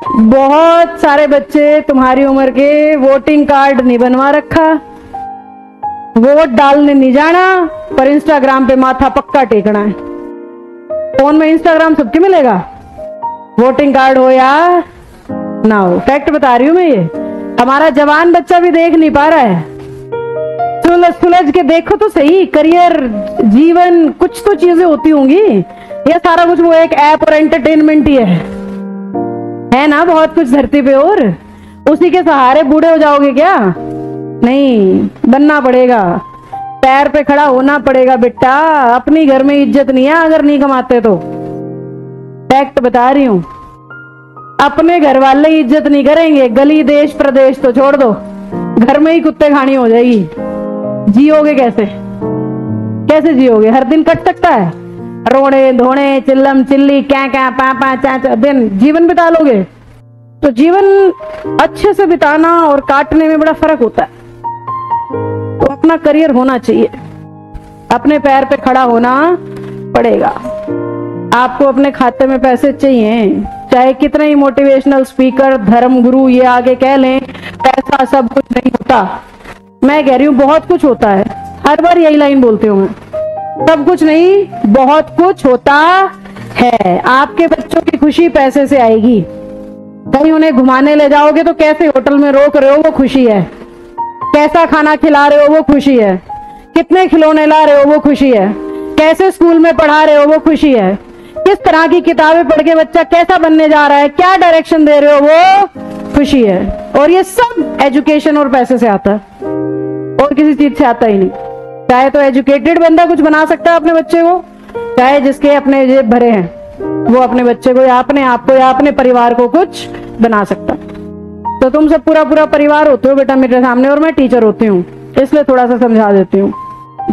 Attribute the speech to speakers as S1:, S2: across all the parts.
S1: बहुत सारे बच्चे तुम्हारी उम्र के वोटिंग कार्ड नहीं बनवा रखा, वोट डालने नहीं जाना, पर इंस्टाग्राम पे माथा पक्का टेकना है। फोन में इंस्टाग्राम सबके मिलेगा, वोटिंग कार्ड हो या ना हो। फैक्ट बता रही हूं मैं, ये हमारा जवान बच्चा भी देख नहीं पा रहा है। सुलझ के देखो तो सही, करियर, जीवन, कुछ तो चीजें होती होंगी। ये सारा कुछ वो एक ऐप और एंटरटेनमेंट ही है ना बहुत कुछ धरती पे, और उसी के सहारे बूढ़े हो जाओगे क्या? नहीं, बनना पड़ेगा, पैर पे खड़ा होना पड़ेगा बेटा। अपनी घर में इज्जत नहीं है अगर नहीं कमाते तो। फैक्ट बता रही हूं, अपने घर वाले इज्जत नहीं करेंगे, गली देश प्रदेश तो छोड़ दो, घर में ही कुत्ते खानी हो जाएगी। जियोगे कैसे? कैसे जियोगे? हर दिन कट सकता है? रोने धोने, चिल्लम चिल्ली, क्या क्या पापा चाचा दिन जीवन बिता लोगे? तो जीवन अच्छे से बिताना और काटने में बड़ा फर्क होता है। तो अपना करियर होना चाहिए, अपने पैर पे खड़ा होना पड़ेगा। आपको अपने खाते में पैसे चाहिए, चाहे कितने ही मोटिवेशनल स्पीकर, धर्म गुरु ये आगे कह लें पैसा सब कुछ नहीं होता। मैं कह रही हूं बहुत कुछ होता है, हर बार यही लाइन बोलती हूं मैं, सब कुछ नहीं बहुत कुछ होता है। आपके बच्चों की खुशी पैसे से आएगी। कहीं उन्हें घुमाने ले जाओगे तो कैसे होटल में रोक रहे हो वो खुशी है, कैसा खाना खिला रहे हो वो खुशी है, कितने खिलौने ला रहे हो वो खुशी है, कैसे स्कूल में पढ़ा रहे हो वो खुशी है, किस तरह की किताबें पढ़ के बच्चा कैसा बनने जा रहा है, क्या डायरेक्शन दे रहे हो वो खुशी है। और ये सब एजुकेशन और पैसे से आता है, और किसी चीज से आता ही नहीं। चाहे तो एजुकेटेड बंदा कुछ बना सकता है अपने बच्चे को, चाहे जिसके अपने जेब भरे हैं वो अपने बच्चे को या अपने आप को या अपने परिवार को कुछ बना सकता। तो तुम सब पूरा पूरा परिवार होते हो बेटा मेरे सामने, और मैं टीचर होती हूँ इसलिए थोड़ा सा समझा देती हूँ,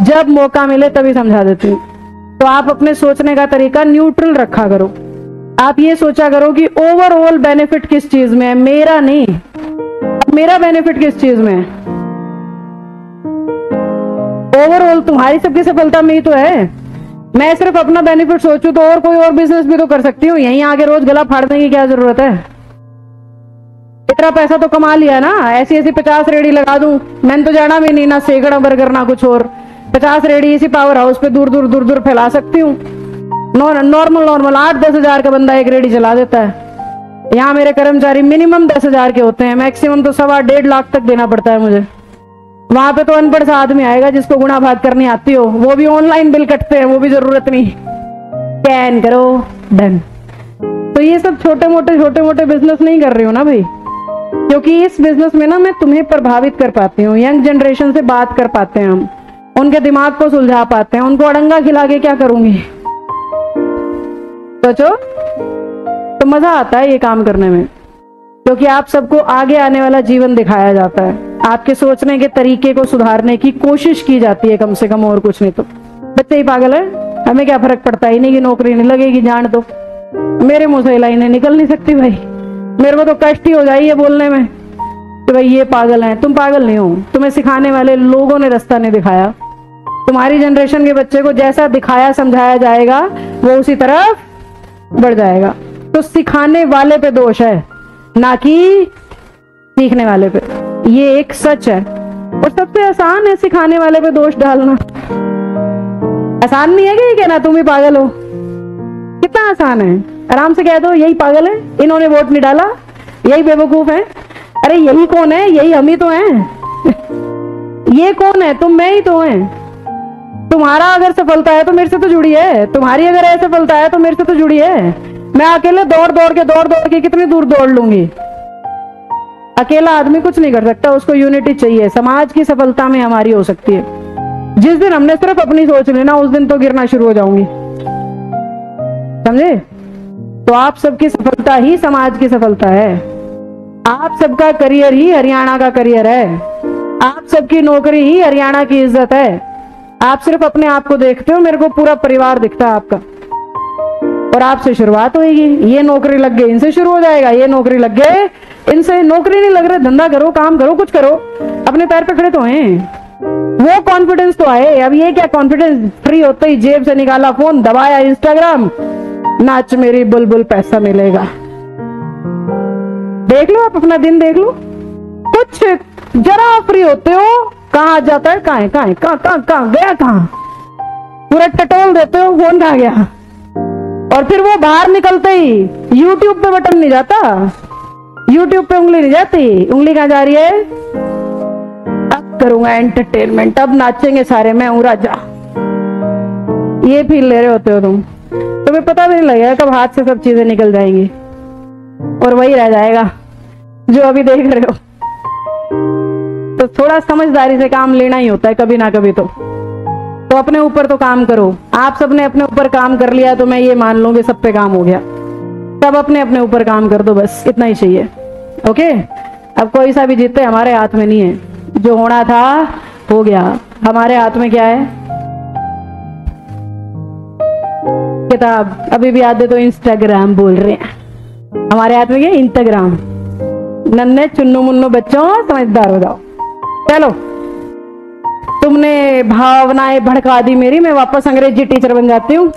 S1: जब मौका मिले तभी समझा देती हूँ। तो आप अपने सोचने का तरीका न्यूट्रल रखा करो। आप ये सोचा करो कि ओवरऑल बेनिफिट किस चीज में है, मेरा नहीं, मेरा बेनिफिट किस चीज में है। ओवरऑल तुम्हारी सबकी सफलता में ही तो है। मैं सिर्फ अपना बेनिफिट सोचूं तो और कोई और बिजनेस भी तो कर सकती हूँ, यहीं आगे रोज गला फाड़ने की क्या जरूरत है? इतना पैसा तो कमा लिया ना, ऐसी ऐसी 50 रेडी लगा दूं, मैंने तो जाना भी नहीं, ना सेकड़ा बर्गर ना कुछ और, 50 रेडी इसी पावर हाउस पे दूर दूर फैला सकती हूँ। नॉर्मल 8-10 हजार का बंदा एक रेडी चला देता है। यहाँ मेरे कर्मचारी मिनिमम 10 हजार के होते हैं, मैक्सिमम तो 1.25 लाख तक देना पड़ता है मुझे। वहां पे तो अनपढ़ सा आदमी आएगा जिसको गुणा भाग करनी आती हो, वो भी ऑनलाइन बिल कटते हैं, वो भी जरूरत नहीं, स्कैन करो डन। तो ये सब छोटे मोटे बिजनेस नहीं कर रही हूँ ना भाई, क्योंकि इस बिजनेस में ना मैं तुम्हें प्रभावित कर पाती हूँ, यंग जनरेशन से बात कर पाते हैं हम, उनके दिमाग को सुलझा पाते हैं। उनको अड़ंगा खिला के क्या करूंगी? सोचो, तो मजा आता है ये काम करने में, क्योंकि आप सबको आगे आने वाला जीवन दिखाया जाता है, आपके सोचने के तरीके को सुधारने की कोशिश की जाती है कम से कम, और कुछ नहीं। तो बच्चे ही पागल है, हमें क्या फर्क पड़ता ही नहीं कि नौकरी नहीं लगेगी, जान दो। मेरे मुंह से लाइनें निकल नहीं सकती भाई, मेरे को तो कष्ट ही हो जाए ये बोलने में कि भाई ये पागल है। तुम पागल नहीं हो, तुम्हें सिखाने वाले लोगों ने रास्ता नहीं दिखाया। तुम्हारी जनरेशन के बच्चे को जैसा दिखाया समझाया जाएगा वो उसी तरफ बढ़ जाएगा। तो सिखाने वाले पे दोष है, ना कि सीखने वाले पे, ये एक सच है। और सबसे आसान है सिखाने वाले पे दोष डालना। आसान नहीं है कि ये कहना तुम ही पागल हो, कितना आसान है, आराम से कह दो यही पागल है, इन्होंने वोट नहीं डाला, यही बेवकूफ है। अरे यही कौन है? यही हम ही तो हैं। ये कौन है? तुम मैं ही तो हैं। तुम्हारा अगर सफलता है तो मेरे से तो जुड़ी है, तुम्हारी अगर असफलता है तो मेरे से तो जुड़ी है। मैं अकेले दौड़ दौड़ के कितनी दूर दौड़ लूंगी? अकेला आदमी कुछ नहीं कर सकता, उसको यूनिटी चाहिए। समाज की सफलता में हमारी हो सकती है। जिस दिन हमने सिर्फ अपनी सोच लेना उस दिन तो गिरना शुरू हो जाऊंगी, समझे? तो आप सबकी सफलता ही समाज की सफलता है। आप सबका करियर ही हरियाणा का करियर है, आप सबकी नौकरी ही हरियाणा की इज्जत है। आप सिर्फ अपने आप को देखते हो, मेरे को पूरा परिवार दिखता है आपका। और आपसे शुरुआत होगी, ये नौकरी लग गई इनसे शुरू हो जाएगा, ये नौकरी लग गए इनसे। नौकरी नहीं लग रहा, धंधा करो, काम करो, कुछ करो, अपने पैर पे खड़े तो हैं। वो कॉन्फिडेंस तो आए। अब ये क्या कॉन्फिडेंस, फ्री होते ही जेब से निकाला फोन, दबाया इंस्टाग्राम, नाच मेरी बुलबुल पैसा मिलेगा। देख लो, आप अपना दिन देख लो, कुछ जरा फ्री होते हो कहाँ जाता है, कहाँ है, कहाँ है, कहाँ गया, कहाँ पूरा टटोल देते हो, फोन कहाँ गया। और फिर वो बाहर निकलते ही यूट्यूब पे बटन नहीं जाता, यूट्यूब पे उंगली नहीं जाती, उंगली कहाँ जा रही है, अब करूंगा एंटरटेनमेंट, अब नाचेंगे सारे, मैं हूं राजा। ये फील ले रहे होते हो तुम, तुम्हें पता भी नहीं लगेगा कब हाथ से सब चीजें निकल जाएंगी और वही रह जाएगा जो अभी देख रहे हो। तो थोड़ा समझदारी से काम लेना ही होता है कभी ना कभी। तो अपने ऊपर तो काम करो। आप सबने अपने ऊपर काम कर लिया तो मैं ये मान लूं कि सब पे काम हो गया। सब अपने अपने ऊपर काम कर दो, बस इतना ही चाहिए। ओके, अब कोई सा भी जीते हमारे हाथ में नहीं है, जो होना था हो गया। हमारे हाथ में क्या है, किताब। अभी भी आधे तो इंस्टाग्राम बोल रहे हैं, हमारे हाथ में क्या, इंस्टाग्राम। नन्हे चुन्नू मुन्नू बच्चों समझदार हो जाओ। चलो, तुमने भावनाएं भड़का दी मेरी, मैं वापस अंग्रेजी टीचर बन जाती हूँ।